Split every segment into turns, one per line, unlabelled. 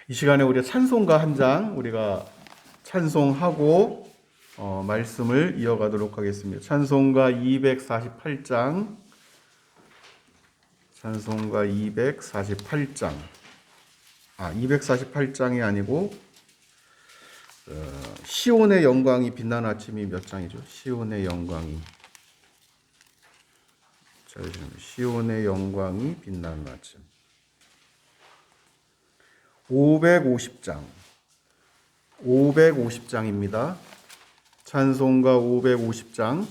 이 시간에 우리가 찬송가 한 장 우리가 찬송하고 말씀을 이어가도록 하겠습니다. 찬송가 248장, 찬송가 248장, 248장이 아니고 시온의 영광이 빛나는 아침이 몇 장이죠? 시온의 영광이, 시온의 영광이 빛나는 아침 550장, 550장입니다. 찬송가 550장.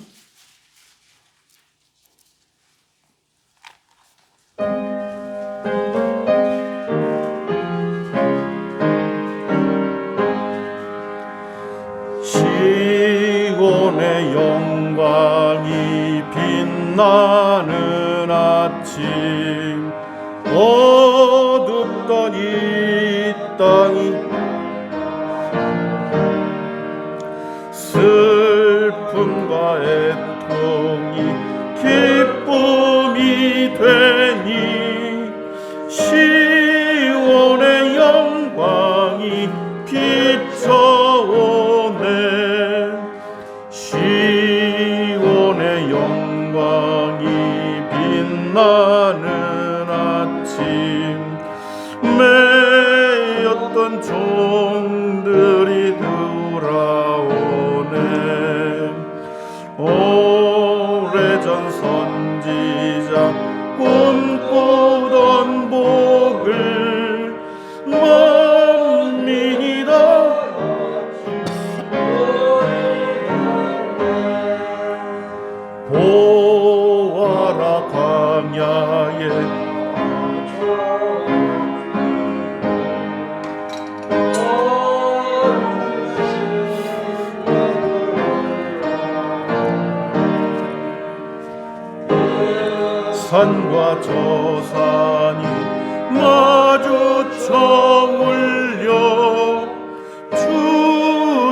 시온의 영광이 빛나는 아침, 어둡던 이 땅이 슬픔과 애통이 기쁨이 되니, 시온의 영광이 비춰오네. 시온의 영광이 빛나는 아침, 매였던 종들이 돌아오네. 오래전 선지자 꿈꾸던 복을 만민이 다 보아라. 광야에 산과 저 산이 마주쳐 울려 주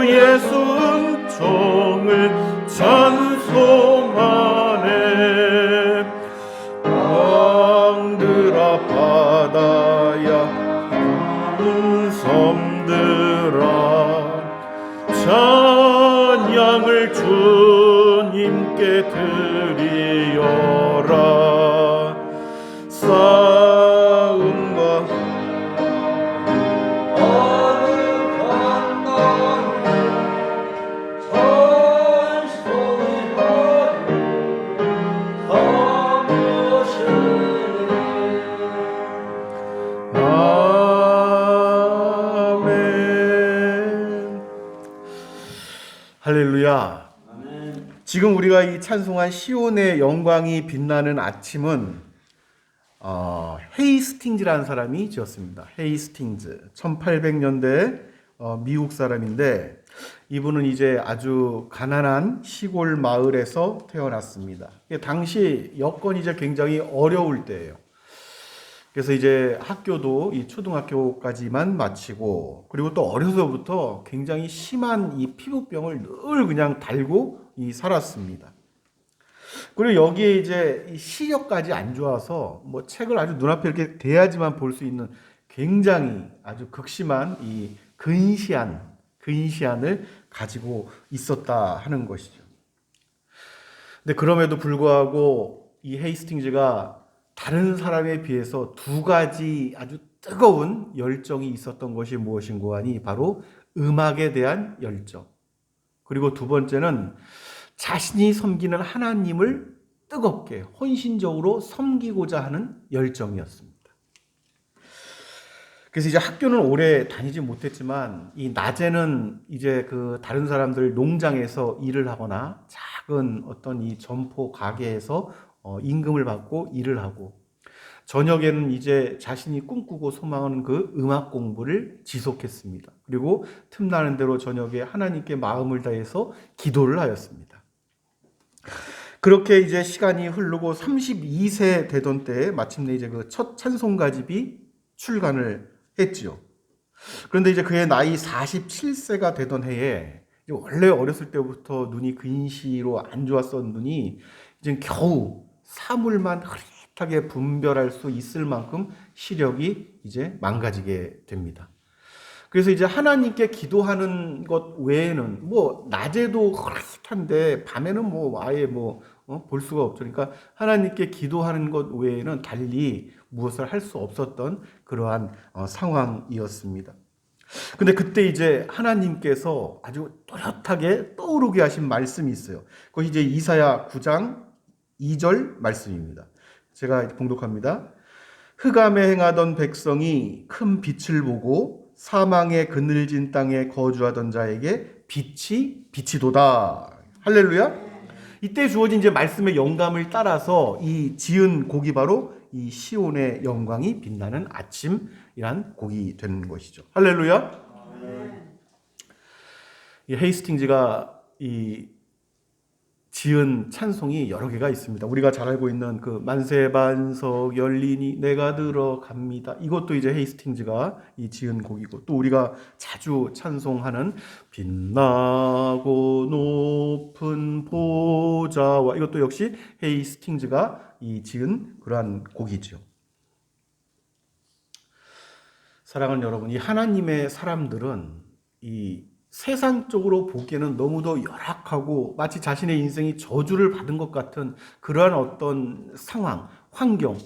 예수 은총을 찬송하네. 강들아 바다야 큰 섬들아 찬양을 주님께 드리어라. 싸움과 아멘. 할렐루야. 지금 우리가 이 찬송한 시온의 영광이 빛나는 아침은 헤이스팅즈라는 사람이 지었습니다. 헤이스팅즈, 1800년대 미국 사람인데, 이분은 이제 아주 가난한 시골 마을에서 태어났습니다. 당시 여건이 이제 굉장히 어려울 때예요. 그래서 이제 학교도 이 초등학교까지만 마치고, 그리고 또 어려서부터 굉장히 심한 이 피부병을 늘 그냥 달고 살았습니다. 그리고 여기에 이제 이 시력까지 안 좋아서 뭐 책을 아주 눈앞에 이렇게 대야지만 볼 수 있는 굉장히 아주 극심한 이 근시안을 가지고 있었다 하는 것이죠. 근데 그럼에도 불구하고 이 헤이스팅즈가 다른 사람에 비해서 두 가지 아주 뜨거운 열정이 있었던 것이 무엇인고 하니, 바로 음악에 대한 열정, 그리고 두 번째는 자신이 섬기는 하나님을 뜨겁게 헌신적으로 섬기고자 하는 열정이었습니다. 그래서 이제 학교는 오래 다니지 못했지만, 이 낮에는 이제 그 다른 사람들 농장에서 일을 하거나 작은 어떤 이 점포 가게에서 임금을 받고 일을 하고, 저녁에는 이제 자신이 꿈꾸고 소망하는 그 음악 공부를 지속했습니다. 그리고 틈나는 대로 저녁에 하나님께 마음을 다해서 기도를 하였습니다. 그렇게 이제 시간이 흐르고 32세 되던 때에 마침내 이제 그 첫 찬송가집이 출간을 했지요. 그런데 이제 그의 나이 47세가 되던 해에, 원래 어렸을 때부터 눈이 근시로 안 좋았던 눈이 이제 겨우 사물만 흐릿하게 또렷하게 분별할 수 있을 만큼 시력이 이제 망가지게 됩니다. 그래서 이제 하나님께 기도하는 것 외에는 뭐 낮에도 흐릿한데 밤에는 뭐 아예 볼 수가 없죠. 그러니까 하나님께 기도하는 것 외에는 달리 무엇을 할 수 없었던 그러한 상황이었습니다. 근데 그때 이제 하나님께서 아주 또렷하게 떠오르게 하신 말씀이 있어요. 그것이 이제 이사야 9장 2절 말씀입니다. 제가 봉독합니다. 흑암에 행하던 백성이 큰 빛을 보고 사망의 그늘진 땅에 거주하던 자에게 빛이도다. 할렐루야. 이때 주어진 이제 말씀의 영감을 따라서 이 지은 곡이 바로 이 시온의 영광이 빛나는 아침이란 곡이 되는 것이죠. 할렐루야. 이 헤이스팅즈가 이 지은 찬송이 여러 개가 있습니다. 우리가 잘 알고 있는 그 만세 반석 열리니 내가 들어갑니다. 이것도 이제 헤이스팅즈가 이 지은 곡이고, 또 우리가 자주 찬송하는 빛나고 높은 보좌와, 이것도 역시 헤이스팅즈가 이 지은 그러한 곡이죠. 사랑하는 여러분, 이 하나님의 사람들은 이 세상적으로 보기에는 너무도 열악하고 마치 자신의 인생이 저주를 받은 것 같은 그러한 어떤 상황, 환경,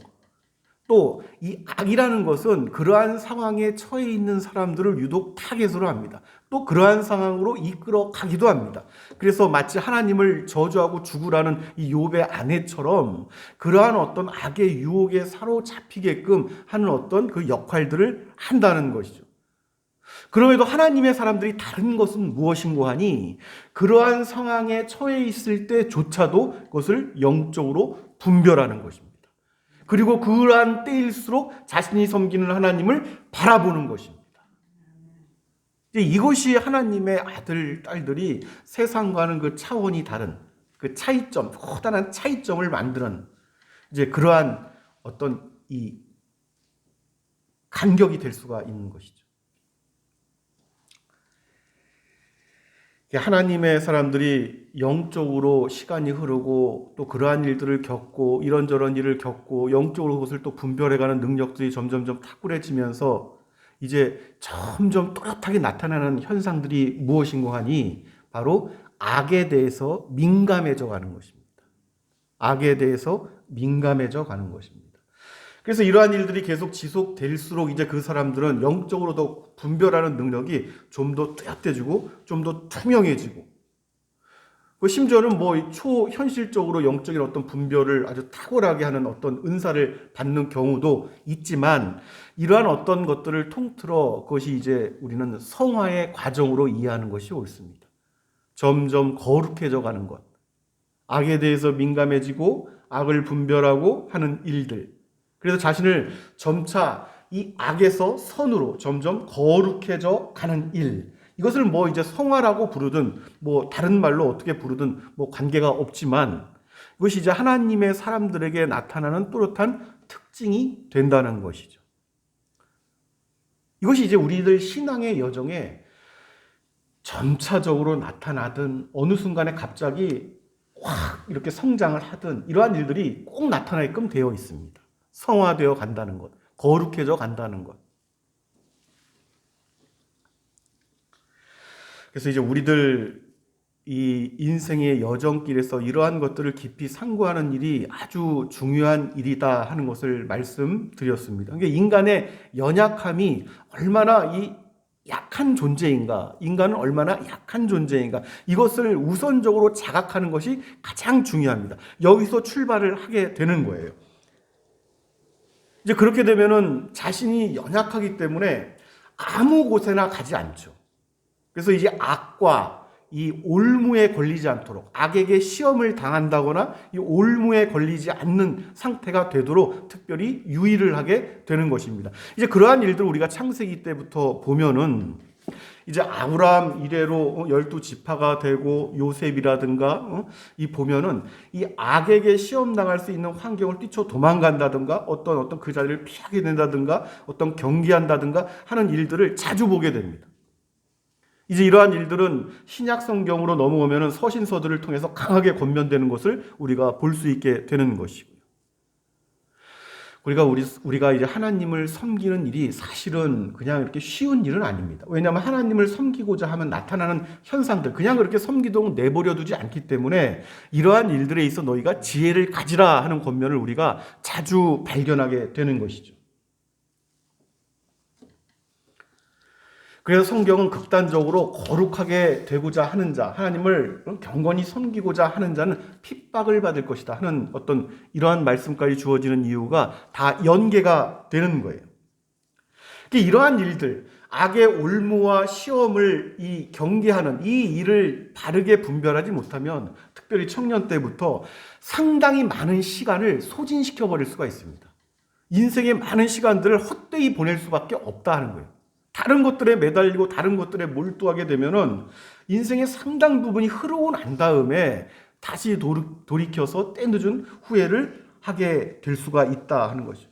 또 이 악이라는 것은 그러한 상황에 처해 있는 사람들을 유독 타겟으로 합니다. 또 그러한 상황으로 이끌어 가기도 합니다. 그래서 마치 하나님을 저주하고 죽으라는 이 욥의 아내처럼 그러한 어떤 악의 유혹에 사로잡히게끔 하는 어떤 그 역할들을 한다는 것이죠. 그럼에도 하나님의 사람들이 다른 것은 무엇인고 하니, 그러한 상황에 처해 있을 때조차도 그것을 영적으로 분별하는 것입니다. 그리고 그러한 때일수록 자신이 섬기는 하나님을 바라보는 것입니다. 이것이 하나님의 아들, 딸들이 세상과는 그 차원이 다른 그 차이점, 커다란 차이점을 만드는 이제 그러한 어떤 이 간격이 될 수가 있는 것이죠. 하나님의 사람들이 영적으로 시간이 흐르고 또 그러한 일들을 겪고 이런저런 일을 겪고 영적으로 그것을 또 분별해가는 능력들이 점점점 탁월해지면서 이제 점점 또렷하게 나타나는 현상들이 무엇인고 하니, 바로 악에 대해서 민감해져 가는 것입니다. 악에 대해서 민감해져 가는 것입니다. 그래서 이러한 일들이 계속 지속될수록 이제 그 사람들은 영적으로 더 분별하는 능력이 좀 더 뚜렷해지고 좀 더 투명해지고, 심지어는 초현실적으로 영적인 어떤 분별을 아주 탁월하게 하는 어떤 은사를 받는 경우도 있지만, 이러한 어떤 것들을 통틀어 그것이 이제 우리는 성화의 과정으로 이해하는 것이 옳습니다. 점점 거룩해져 가는 것, 악에 대해서 민감해지고 악을 분별하고 하는 일들, 그래서 자신을 점차 이 악에서 선으로 점점 거룩해져 가는 일, 이것을 이제 성화라고 부르든 다른 말로 어떻게 부르든 관계가 없지만, 이것이 이제 하나님의 사람들에게 나타나는 또렷한 특징이 된다는 것이죠. 이것이 이제 우리들 신앙의 여정에 점차적으로 나타나든 어느 순간에 갑자기 확 이렇게 성장을 하든 이러한 일들이 꼭 나타나게끔 되어 있습니다. 성화되어 간다는 것, 거룩해져 간다는 것. 그래서 이제 우리들 이 인생의 여정길에서 이러한 것들을 깊이 상고하는 일이 아주 중요한 일이다 하는 것을 말씀드렸습니다. 그러니까 인간의 연약함이 얼마나 이 약한 존재인가, 인간은 얼마나 약한 존재인가, 이것을 우선적으로 자각하는 것이 가장 중요합니다. 여기서 출발을 하게 되는 거예요. 이제 그렇게 되면은 자신이 연약하기 때문에 아무 곳에나 가지 않죠. 그래서 이제 악과 이 올무에 걸리지 않도록, 악에게 시험을 당한다거나 이 올무에 걸리지 않는 상태가 되도록 특별히 유의를 하게 되는 것입니다. 이제 그러한 일들 우리가 창세기 때부터 보면은 이제 아브라함 이래로 12지파가 되고 요셉이라든가 이 보면은 이 악에게 시험 당할 수 있는 환경을 뛰쳐 도망간다든가 어떤 그 자리를 피하게 된다든가 어떤 경계한다든가 하는 일들을 자주 보게 됩니다. 이제 이러한 일들은 신약 성경으로 넘어오면은 서신서들을 통해서 강하게 권면되는 것을 우리가 볼 수 있게 되는 것이고요. 우리가 이제 하나님을 섬기는 일이 사실은 그냥 이렇게 쉬운 일은 아닙니다. 왜냐하면 하나님을 섬기고자 하면 나타나는 현상들, 그냥 그렇게 섬기도록 내버려 두지 않기 때문에 이러한 일들에 있어 너희가 지혜를 가지라 하는 권면을 우리가 자주 발견하게 되는 것이죠. 그래서 성경은 극단적으로 거룩하게 되고자 하는 자, 하나님을 경건히 섬기고자 하는 자는 핍박을 받을 것이다 하는 어떤 이러한 말씀까지 주어지는 이유가 다 연계가 되는 거예요. 이러한 일들, 악의 올무와 시험을 경계하는 이 일을 바르게 분별하지 못하면 특별히 청년 때부터 상당히 많은 시간을 소진시켜 버릴 수가 있습니다. 인생의 많은 시간들을 헛되이 보낼 수밖에 없다 하는 거예요. 다른 것들에 매달리고 다른 것들에 몰두하게 되면은 인생의 상당 부분이 흐르고 난 다음에 다시 돌이켜서 때늦은 후회를 하게 될 수가 있다 하는 것이죠.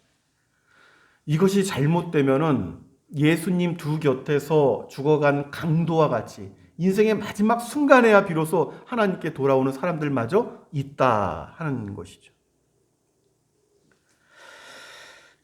이것이 잘못되면은 예수님 두 곁에서 죽어간 강도와 같이 인생의 마지막 순간에야 비로소 하나님께 돌아오는 사람들마저 있다 하는 것이죠.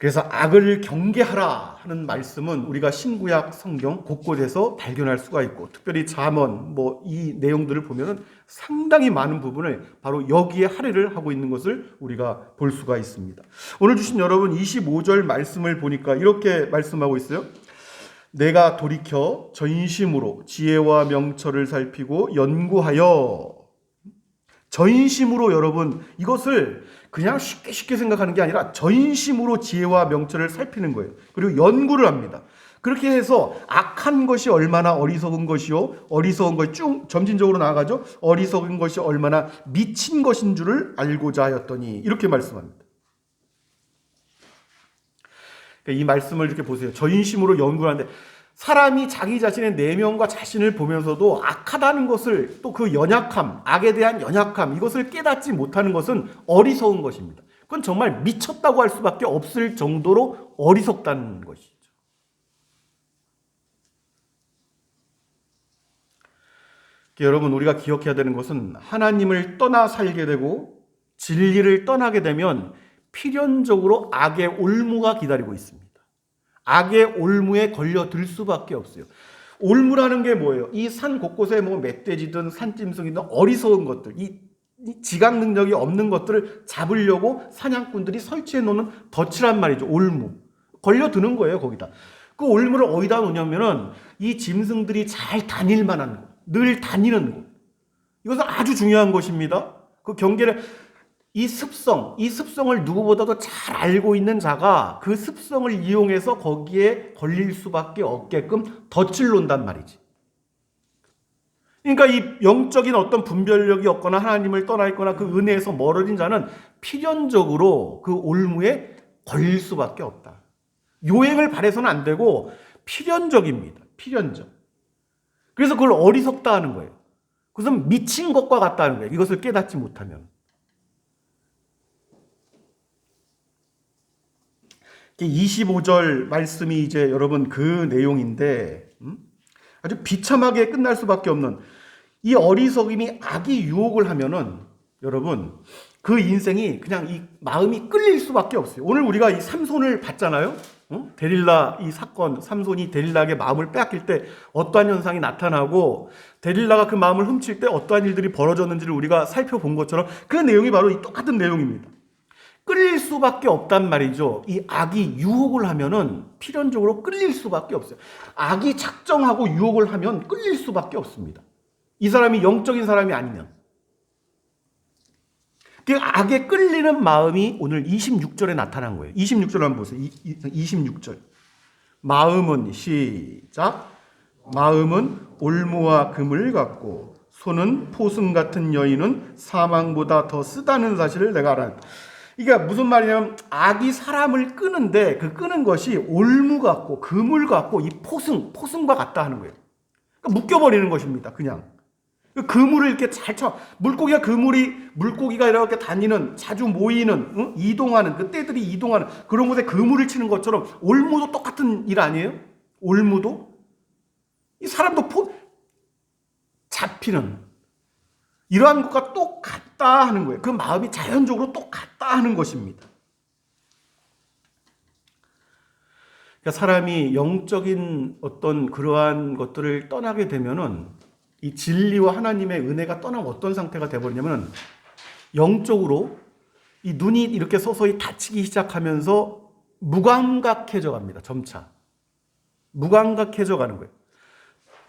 그래서 악을 경계하라 하는 말씀은 우리가 신구약 성경 곳곳에서 발견할 수가 있고, 특별히 잠언 이 내용들을 보면은 상당히 많은 부분을 바로 여기에 할애를 하고 있는 것을 우리가 볼 수가 있습니다. 오늘 주신 여러분 25절 말씀을 보니까 이렇게 말씀하고 있어요. 내가 돌이켜 전심으로 지혜와 명철을 살피고 연구하여. 전심으로 여러분, 이것을 그냥 쉽게 생각하는 게 아니라 전심으로 지혜와 명철을 살피는 거예요. 그리고 연구를 합니다. 그렇게 해서 악한 것이 얼마나 어리석은 것이요, 어리석은 것이 쭉 점진적으로 나아가죠. 어리석은 것이 얼마나 미친 것인 줄을 알고자 하였더니, 이렇게 말씀합니다. 이 말씀을 이렇게 보세요. 전심으로 연구를 하는데, 사람이 자기 자신의 내면과 자신을 보면서도 악하다는 것을, 또 그 연약함, 악에 대한 연약함, 이것을 깨닫지 못하는 것은 어리석은 것입니다. 그건 정말 미쳤다고 할 수밖에 없을 정도로 어리석다는 것이죠. 여러분, 우리가 기억해야 되는 것은 하나님을 떠나 살게 되고 진리를 떠나게 되면 필연적으로 악의 올무가 기다리고 있습니다. 악의 올무에 걸려들 수밖에 없어요. 올무라는 게 뭐예요? 이 산 곳곳에 멧돼지든 산짐승이든 어리석은 것들, 이 지각 능력이 없는 것들을 잡으려고 사냥꾼들이 설치해 놓는 덫이란 말이죠. 올무. 걸려드는 거예요, 거기다. 그 올무를 어디다 놓냐면은 이 짐승들이 잘 다닐 만한 곳, 늘 다니는 곳. 이것은 아주 중요한 것입니다. 그 경계를, 이 습성을 누구보다도 잘 알고 있는 자가 그 습성을 이용해서 거기에 걸릴 수밖에 없게끔 덫을 놓는단 말이지. 그러니까 이 영적인 어떤 분별력이 없거나 하나님을 떠나 있거나 그 은혜에서 멀어진 자는 필연적으로 그 올무에 걸릴 수밖에 없다. 요행을 바라서는 안 되고 필연적입니다. 필연적. 그래서 그걸 어리석다 하는 거예요. 그것은 미친 것과 같다 하는 거예요. 이것을 깨닫지 못하면. 25절 말씀이 이제 여러분 그 내용인데, 아주 비참하게 끝날 수밖에 없는 이 어리석임이 악이 유혹을 하면은 여러분 그 인생이 그냥 이 마음이 끌릴 수밖에 없어요. 오늘 우리가 이 삼손을 봤잖아요. 데릴라 이 사건, 삼손이 데릴라에게 마음을 빼앗길 때 어떠한 현상이 나타나고 데릴라가 그 마음을 훔칠 때 어떠한 일들이 벌어졌는지를 우리가 살펴본 것처럼 그 내용이 바로 이 똑같은 내용입니다. 끌릴 수밖에 없단 말이죠. 이 악이 유혹을 하면은 필연적으로 끌릴 수밖에 없어요. 악이 작정하고 유혹을 하면 끌릴 수밖에 없습니다. 이 사람이 영적인 사람이 아니면. 그 악에 끌리는 마음이 오늘 26절에 나타난 거예요. 26절 한번 보세요. 26절. 마음은 시작. 마음은 올무와 금을 갖고 손은 포승 같은 여인은 사망보다 더 쓰다는 사실을 내가 알아. 이게 무슨 말이냐면 악이 사람을 끄는데 그 끄는 것이 올무 같고 그물 같고 이 포승과 같다 하는 거예요. 그러니까 묶여버리는 것입니다. 그냥. 그물을 이렇게 잘 쳐. 물고기가 이렇게 다니는, 자주 모이는, 이동하는, 그 떼들이 이동하는 그런 곳에 그물을 치는 것처럼 올무도 똑같은 일 아니에요? 올무도? 이 사람도 잡히는. 이러한 것과 똑같다 하는 거예요. 그 마음이 자연적으로 똑같다 하는 것입니다. 그러니까 사람이 영적인 어떤 그러한 것들을 떠나게 되면은 이 진리와 하나님의 은혜가 떠나면 어떤 상태가 되버리냐면 영적으로 이 눈이 이렇게 서서히 닫히기 시작하면서 무감각해져 갑니다. 점차. 무감각해져 가는 거예요.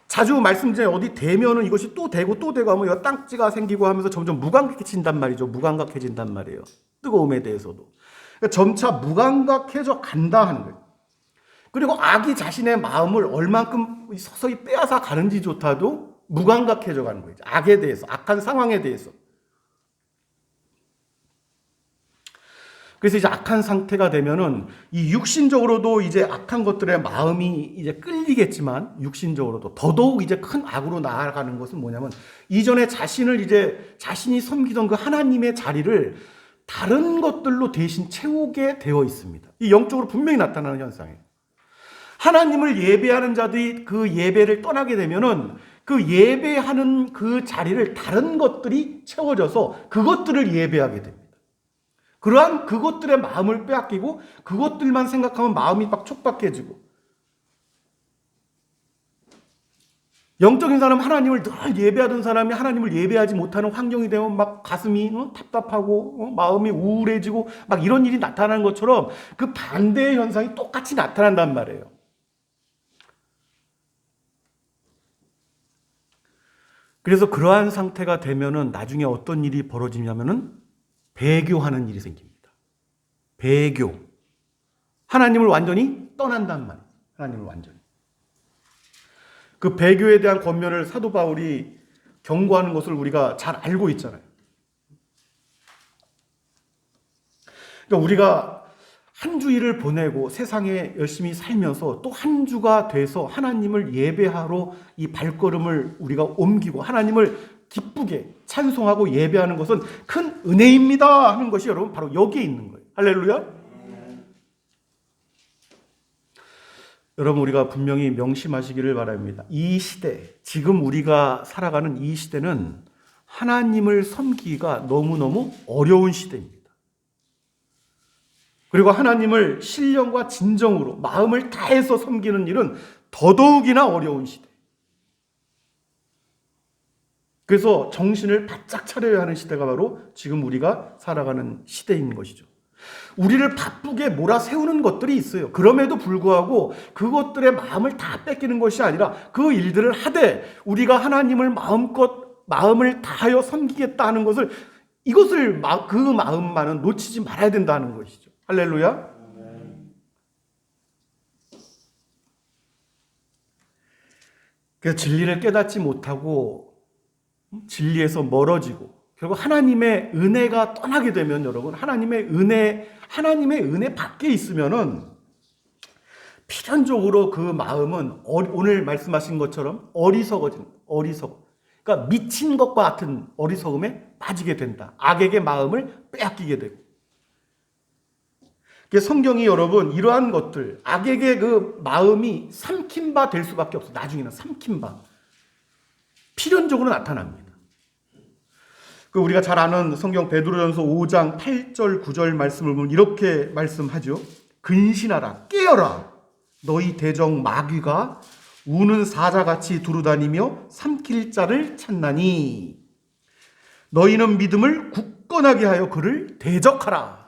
자주 말씀드린 어디 되면은 이것이 또 되고 또 되고 하면 땅지가 생기고 하면서 점점 무감각해진단 말이죠. 무감각해진단 말이에요. 뜨거움에 대해서도. 그러니까 점차 무감각해져 간다 하는 거예요. 그리고 악이 자신의 마음을 얼만큼 서서히 빼앗아 가는지조차도 무감각해져 가는 거예요. 악에 대해서, 악한 상황에 대해서. 그래서 이제 악한 상태가 되면은 이 육신적으로도 이제 악한 것들에 마음이 이제 끌리겠지만 육신적으로도 더더욱 이제 큰 악으로 나아가는 것은 뭐냐면 이전에 자신이 섬기던 그 하나님의 자리를 다른 것들로 대신 채우게 되어 있습니다. 이 영적으로 분명히 나타나는 현상이에요. 하나님을 예배하는 자들이 그 예배를 떠나게 되면은 그 예배하는 그 자리를 다른 것들이 채워져서 그것들을 예배하게 됩니다. 그러한 그것들의 마음을 빼앗기고 그것들만 생각하면 마음이 막 촉박해지고 영적인 사람 하나님을 늘 예배하던 사람이 하나님을 예배하지 못하는 환경이 되면 막 가슴이 답답하고 마음이 우울해지고 막 이런 일이 나타나는 것처럼 그 반대의 현상이 똑같이 나타난단 말이에요. 그래서 그러한 상태가 되면은 나중에 어떤 일이 벌어지냐면은 배교하는 일이 생깁니다. 배교. 하나님을 완전히 떠난단 말이에요. 하나님을 완전히. 그 배교에 대한 권면을 사도 바울이 경고하는 것을 우리가 잘 알고 있잖아요. 그러니까 우리가 한 주일을 보내고 세상에 열심히 살면서 또 한 주가 돼서 하나님을 예배하러 이 발걸음을 우리가 옮기고 하나님을 기쁘게 찬송하고 예배하는 것은 큰 은혜입니다 하는 것이 여러분 바로 여기에 있는 거예요. 할렐루야. 여러분 우리가 분명히 명심하시기를 바랍니다. 이 시대, 지금 우리가 살아가는 이 시대는 하나님을 섬기기가 너무너무 어려운 시대입니다. 그리고 하나님을 신령과 진정으로 마음을 다해서 섬기는 일은 더더욱이나 어려운 시대. 그래서 정신을 바짝 차려야 하는 시대가 바로 지금 우리가 살아가는 시대인 것이죠. 우리를 바쁘게 몰아세우는 것들이 있어요. 그럼에도 불구하고 그것들의 마음을 다 뺏기는 것이 아니라 그 일들을 하되 우리가 하나님을 마음을 다하여 섬기겠다 하는 것을 그 마음만은 놓치지 말아야 된다는 것이죠. 할렐루야. 그래서 진리를 깨닫지 못하고 진리에서 멀어지고 결국 하나님의 은혜가 떠나게 되면 여러분 하나님의 은혜 밖에 있으면은 필연적으로 그 마음은 오늘 말씀하신 것처럼 어리석어. 그러니까 미친 것과 같은 어리석음에 빠지게 된다. 악에게 마음을 빼앗기게 되고. 성경이 여러분 이러한 것들 악에게 그 마음이 삼킨 바 될 수밖에 없어. 나중에는 삼킨 바 필연적으로 나타납니다. 우리가 잘 아는 성경 베드로전서 5장 8절 9절 말씀을 보면 이렇게 말씀하죠. 근신하라 깨어라 너희 대적 마귀가 우는 사자같이 두루다니며 삼킬 자를 찾나니 너희는 믿음을 굳건하게 하여 그를 대적하라.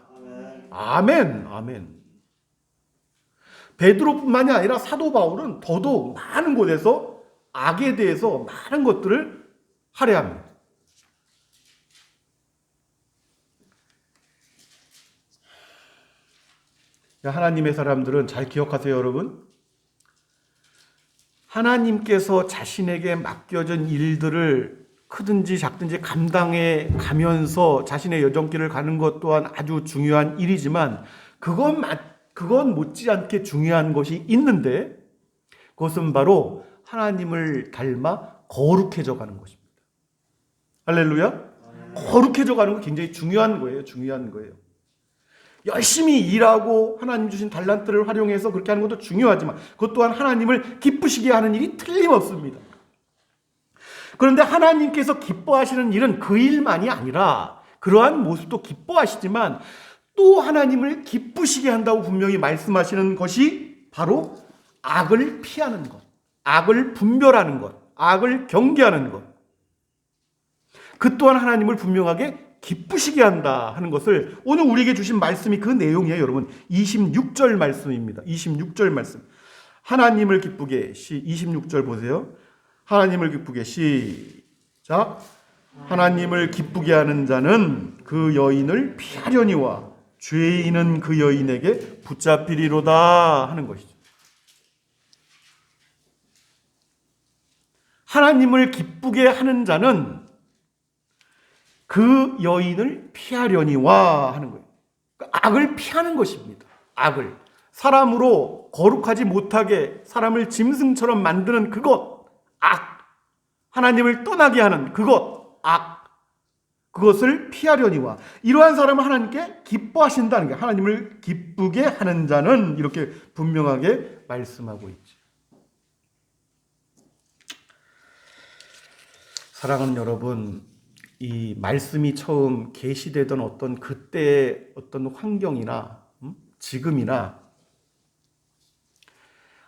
아멘. 아멘. 베드로뿐만이 아니라 사도 바울은 더더욱 많은 곳에서 악에 대해서 많은 것들을 할애합니다. 하나님의 사람들은 잘 기억하세요, 여러분. 하나님께서 자신에게 맡겨진 일들을 크든지 작든지 감당해 가면서 자신의 여정길을 가는 것 또한 아주 중요한 일이지만 그건 못지않게 중요한 것이 있는데 그것은 바로 하나님을 닮아 거룩해져 가는 것입니다. 할렐루야. 거룩해져 가는 거 굉장히 중요한 거예요. 중요한 거예요. 열심히 일하고 하나님 주신 달란트를 활용해서 그렇게 하는 것도 중요하지만 그것 또한 하나님을 기쁘시게 하는 일이 틀림없습니다. 그런데 하나님께서 기뻐하시는 일은 그 일만이 아니라 그러한 모습도 기뻐하시지만 또 하나님을 기쁘시게 한다고 분명히 말씀하시는 것이 바로 악을 피하는 것, 악을 분별하는 것, 악을 경계하는 것. 그 또한 하나님을 분명하게 기쁘시게 한다 하는 것을 오늘 우리에게 주신 말씀이 그 내용이에요. 여러분 26절 말씀입니다. 26절 말씀. 하나님을 기쁘게 26절 보세요. 하나님을 기쁘게 시작. 하나님을 기쁘게 하는 자는 그 여인을 피하려니와 죄인은 그 여인에게 붙잡히리로다 하는 것이죠. 하나님을 기쁘게 하는 자는 그 여인을 피하려니와 하는 거예요. 악을 피하는 것입니다. 악을. 사람으로 거룩하지 못하게 사람을 짐승처럼 만드는 그것, 악. 하나님을 떠나게 하는 그것, 악. 그것을 피하려니와. 이러한 사람을 하나님께 기뻐하신다는 게, 하나님을 기쁘게 하는 자는 이렇게 분명하게 말씀하고 있죠. 사랑하는 여러분, 이 말씀이 처음 계시되던 어떤 그때의 어떤 환경이나 지금이나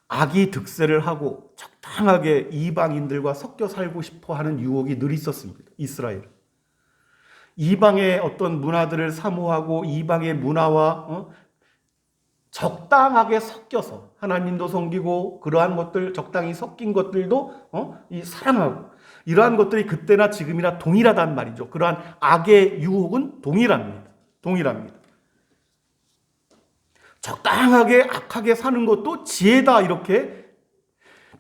악이 득세를 하고 적당하게 이방인들과 섞여 살고 싶어 하는 유혹이 늘 있었습니다. 이스라엘. 이방의 어떤 문화들을 사모하고 이방의 문화와 적당하게 섞여서 하나님도 섬기고 그러한 것들 적당히 섞인 것들도 사랑하고 이러한 것들이 그때나 지금이나 동일하단 말이죠. 그러한 악의 유혹은 동일합니다. 동일합니다. 적당하게 악하게 사는 것도 지혜다 이렇게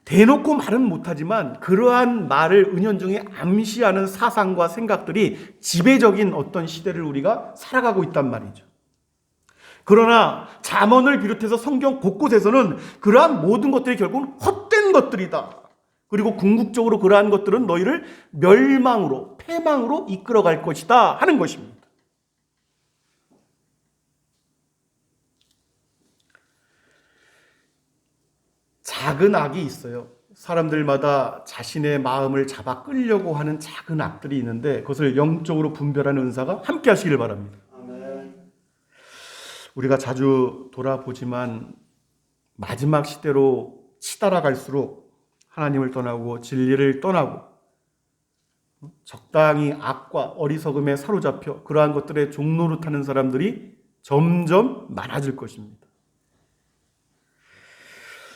대놓고 말은 못하지만 그러한 말을 은연중에 암시하는 사상과 생각들이 지배적인 어떤 시대를 우리가 살아가고 있단 말이죠. 그러나 잠언을 비롯해서 성경 곳곳에서는 그러한 모든 것들이 결국은 헛된 것들이다. 그리고 궁극적으로 그러한 것들은 너희를 멸망으로, 패망으로 이끌어갈 것이다 하는 것입니다. 작은 악이 있어요. 사람들마다 자신의 마음을 잡아 끌려고 하는 작은 악들이 있는데 그것을 영적으로 분별하는 은사가 함께 하시길 바랍니다. 아멘. 우리가 자주 돌아보지만 마지막 시대로 치달아갈수록 하나님을 떠나고 진리를 떠나고 적당히 악과 어리석음에 사로잡혀 그러한 것들의 종노릇하는 사람들이 점점 많아질 것입니다.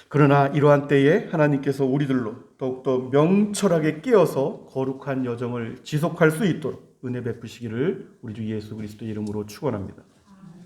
그러나 이러한 때에 하나님께서 우리들로 더욱더 명철하게 깨어서 거룩한 여정을 지속할 수 있도록 은혜 베푸시기를 우리 주 예수 그리스도의 이름으로 축원합니다.